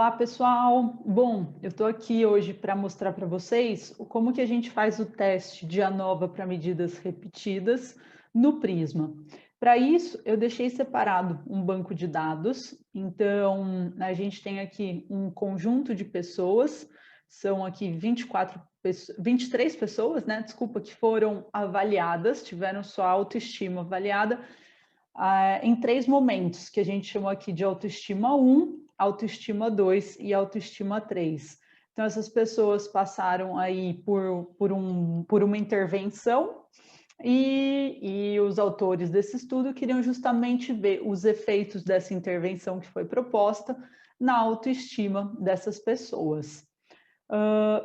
Olá, pessoal! Bom, eu estou aqui hoje para mostrar para vocês como que a gente faz o teste de ANOVA para medidas repetidas no Prisma. Para isso, eu deixei separado um banco de dados. Então, a gente tem aqui um conjunto de pessoas, são aqui 23 pessoas, né? Desculpa, que foram avaliadas, tiveram sua autoestima avaliada em 3 momentos, que a gente chamou aqui de autoestima 1, autoestima 2 e autoestima 3. Então, essas pessoas passaram aí por uma intervenção e os autores desse estudo queriam justamente ver os efeitos dessa intervenção que foi proposta na autoestima dessas pessoas.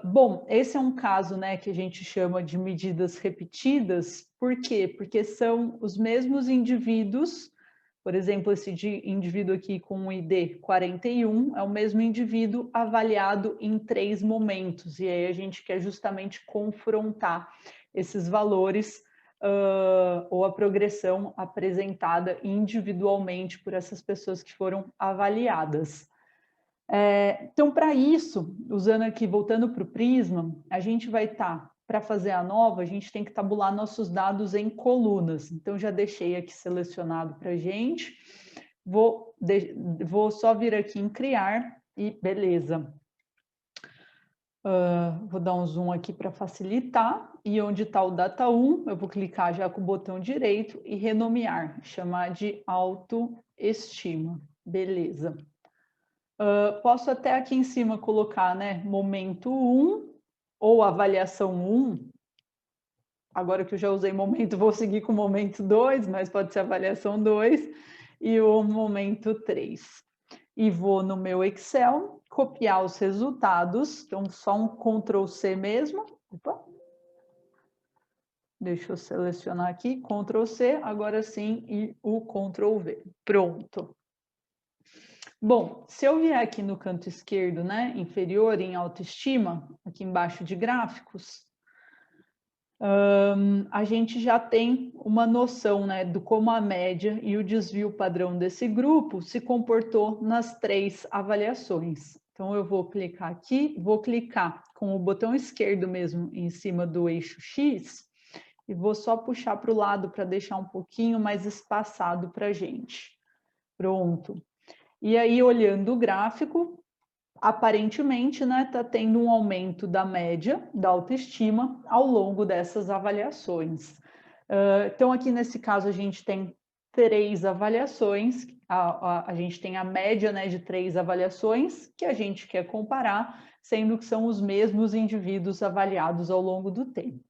Bom, esse é um caso, né, que a gente chama de medidas repetidas. Por quê? Porque são os mesmos indivíduos. Por exemplo, esse indivíduo aqui com o ID 41 é o mesmo indivíduo avaliado em 3 momentos. E aí a gente quer justamente confrontar esses valores ou a progressão apresentada individualmente por essas pessoas que foram avaliadas. Então, para isso, usando aqui, voltando para o Prisma, a gente vai estar, para fazer a nova, a gente tem que tabular nossos dados em colunas. Então, já deixei aqui selecionado para a gente. Vou só vir aqui em criar e beleza. Vou dar um zoom aqui para facilitar. E onde está o data 1, eu vou clicar já com o botão direito e renomear, chamar de autoestima. Beleza. Posso até aqui em cima colocar, né, momento 1 ou avaliação 1. Agora que eu já usei momento, vou seguir com o momento 2, mas pode ser avaliação 2 e o momento 3. E vou no meu Excel, copiar os resultados. Então, só um Ctrl+C mesmo. Opa. Deixa eu selecionar aqui, Ctrl+C, agora sim, e o Ctrl+V. Pronto. Bom, se eu vier aqui no canto esquerdo, né, inferior em autoestima, aqui embaixo de gráficos, a gente já tem uma noção, né, do como a média e o desvio padrão desse grupo se comportou nas 3 avaliações. Então, eu vou clicar aqui, vou clicar com o botão esquerdo mesmo em cima do eixo X e vou só puxar para o lado para deixar um pouquinho mais espaçado para a gente. Pronto. E aí, olhando o gráfico, aparentemente, né, está tendo um aumento da média da autoestima ao longo dessas avaliações. Então, aqui nesse caso, a gente tem 3 avaliações, a gente tem a média, né, de 3 avaliações que a gente quer comparar, sendo que são os mesmos indivíduos avaliados ao longo do tempo.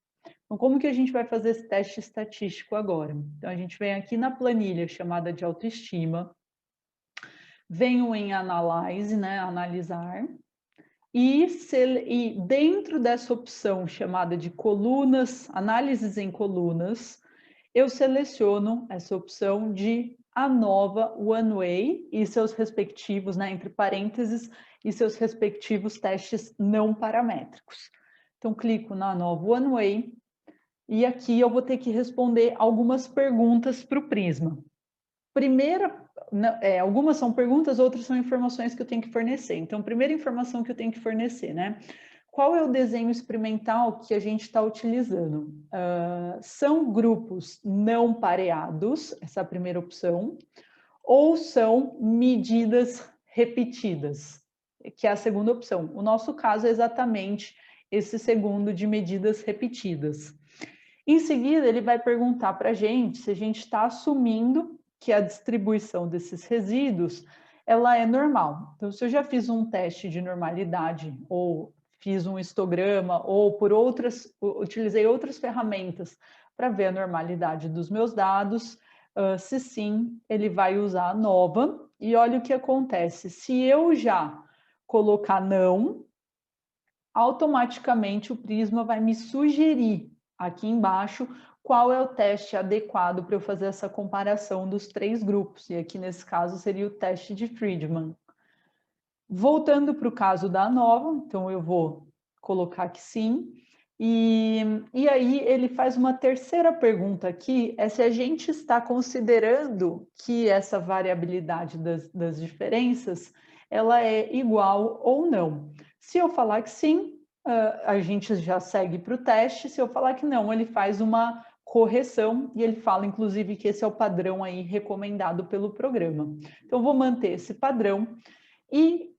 Então, como que a gente vai fazer esse teste estatístico agora? Então, a gente vem aqui na planilha chamada de autoestima, venho em Analyze, né, analisar, e dentro dessa opção chamada de colunas, análises em colunas, eu seleciono essa opção de ANOVA One Way e seus respectivos, né, entre parênteses, e seus respectivos testes não paramétricos. Então, clico na ANOVA One Way e aqui eu vou ter que responder algumas perguntas para o Prisma. Algumas são perguntas, outras são informações que eu tenho que fornecer. Então, primeira informação que eu tenho que fornecer, né? Qual é o desenho experimental que a gente está utilizando? São grupos não pareados, essa é a primeira opção, ou são medidas repetidas, que é a segunda opção. O nosso caso é exatamente esse segundo de medidas repetidas. Em seguida, ele vai perguntar para a gente se a gente está assumindo que a distribuição desses resíduos ela é normal. Então, se eu já fiz um teste de normalidade ou fiz um histograma ou utilizei outras ferramentas para ver a normalidade dos meus dados, se sim, ele vai usar a ANOVA e olha o que acontece. Se eu já colocar não, automaticamente o Prisma vai me sugerir aqui embaixo qual é o teste adequado para eu fazer essa comparação dos 3 grupos. E aqui nesse caso seria o teste de Friedman. Voltando para o caso da ANOVA, então eu vou colocar que sim. E aí ele faz uma terceira pergunta aqui, é se a gente está considerando que essa variabilidade das diferenças ela é igual ou não. Se eu falar que sim, a gente já segue para o teste. Se eu falar que não, ele faz uma correção e ele fala, inclusive, que esse é o padrão aí recomendado pelo programa. Então, vou manter esse padrão e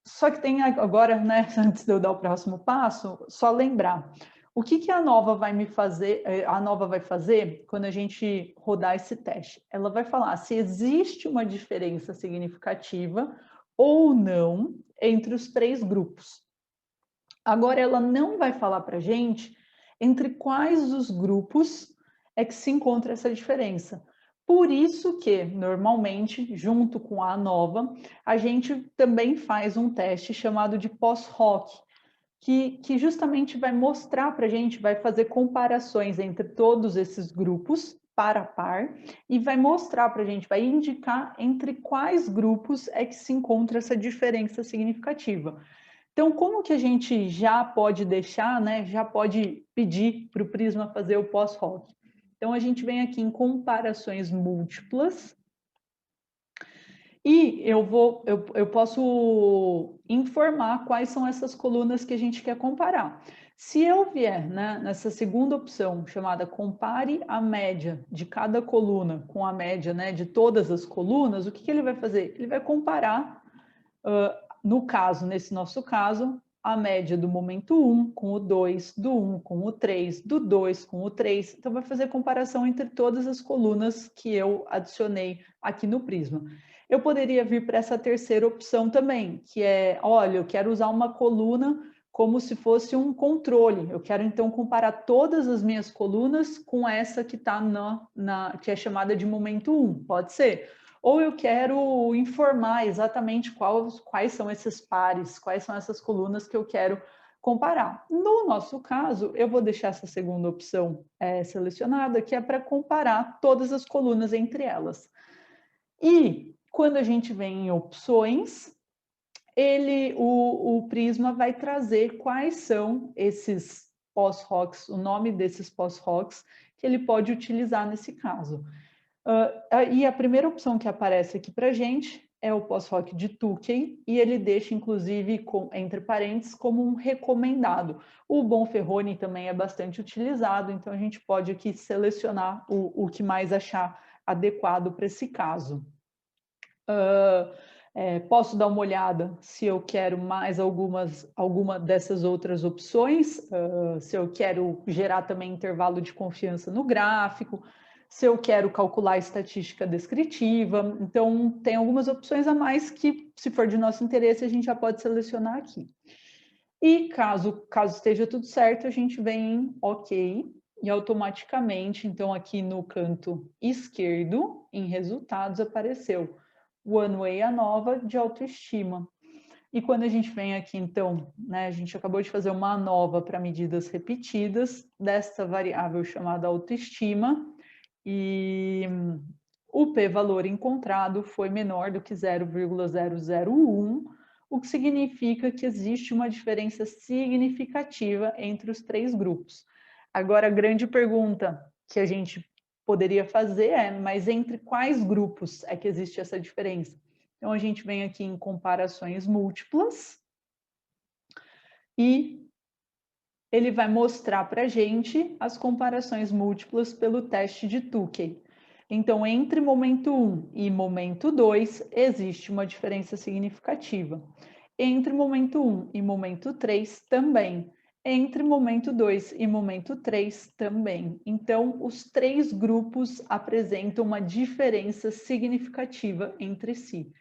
só que tem agora, né, antes de eu dar o próximo passo, só lembrar. O que a Nova vai me fazer, a Nova vai fazer quando a gente rodar esse teste? Ela vai falar se existe uma diferença significativa ou não entre os três grupos. Agora, ela não vai falar para a gente entre quais os grupos é que se encontra essa diferença. Por isso que, normalmente, junto com a ANOVA, a gente também faz um teste chamado de pós-hoc, que justamente vai mostrar para a gente, vai fazer comparações entre todos esses grupos, par a par, e vai mostrar para a gente, vai indicar entre quais grupos é que se encontra essa diferença significativa. Então, como que a gente já pode deixar, né? Já pode pedir para o Prisma fazer o pós-hoc? Então, a gente vem aqui em comparações múltiplas e eu posso informar quais são essas colunas que a gente quer comparar. Se eu vier, né, nessa segunda opção, chamada compare a média de cada coluna com a média, né, de todas as colunas, o que ele vai fazer? Ele vai comparar, no caso, nesse nosso caso, a média do momento 1 com o 2, do 1 com o 3, do 2 com o 3. Então, vai fazer comparação entre todas as colunas que eu adicionei aqui no Prisma. Eu poderia vir para essa terceira opção também, que é, olha, eu quero usar uma coluna como se fosse um controle. Eu quero, então, comparar todas as minhas colunas com essa que está que é chamada de momento 1. Pode ser. Ou eu quero informar exatamente quais são esses pares, quais são essas colunas que eu quero comparar. No nosso caso, eu vou deixar essa segunda opção selecionada, que é para comparar todas as colunas entre elas. E quando a gente vem em opções, o Prisma vai trazer quais são esses pós-hocs, o nome desses pós-hocs que ele pode utilizar nesse caso. E a primeira opção que aparece aqui para a gente é o pós-hoc de Tukey, e ele deixa, inclusive, entre parênteses, como um recomendado. O Bonferroni também é bastante utilizado, então a gente pode aqui selecionar o que mais achar adequado para esse caso. Posso dar uma olhada se eu quero mais alguma dessas outras opções, se eu quero gerar também intervalo de confiança no gráfico, se eu quero calcular a estatística descritiva. Então, tem algumas opções a mais que, se for de nosso interesse, a gente já pode selecionar aqui. E caso esteja tudo certo, a gente vem em OK, e automaticamente, então, aqui no canto esquerdo, em resultados, apareceu One Way ANOVA de autoestima. E quando a gente vem aqui, então, né, a gente acabou de fazer uma ANOVA para medidas repetidas desta variável chamada autoestima, e o p-valor encontrado foi menor do que 0,001, o que significa que existe uma diferença significativa entre os três grupos. Agora, a grande pergunta que a gente poderia fazer mas entre quais grupos é que existe essa diferença? Então, a gente vem aqui em comparações múltiplas e ele vai mostrar para a gente as comparações múltiplas pelo teste de Tukey. Então, entre momento 1 e momento 2, existe uma diferença significativa. Entre momento 1 e momento 3, também. Entre momento 2 e momento 3, também. Então, os três grupos apresentam uma diferença significativa entre si.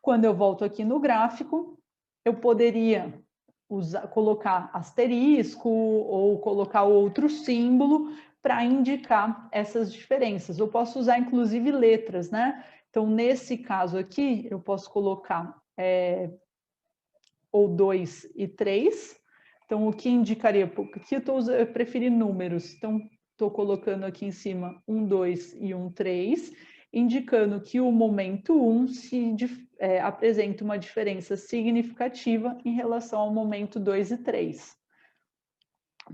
Quando eu volto aqui no gráfico, eu poderia colocar asterisco ou colocar outro símbolo para indicar essas diferenças. Eu posso usar, inclusive, letras, né? Então, nesse caso aqui, eu posso colocar ou 2 e 3. Então, o que indicaria? Aqui eu preferi números. Então, estou colocando aqui em cima 1, 2 e 1, 3, indicando que o momento 1 apresenta uma diferença significativa em relação ao momento 2 e 3.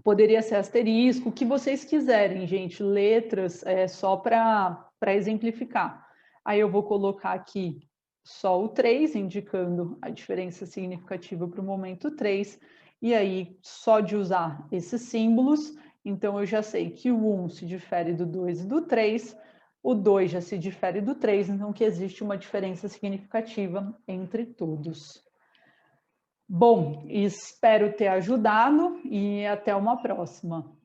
Poderia ser asterisco, o que vocês quiserem, gente, letras, só para exemplificar. Aí eu vou colocar aqui só o 3, indicando a diferença significativa para o momento 3, e aí, só de usar esses símbolos, então eu já sei que o 1 se difere do 2 e do 3, o 2 já se difere do 3, então que existe uma diferença significativa entre todos. Bom, espero ter ajudado e até uma próxima.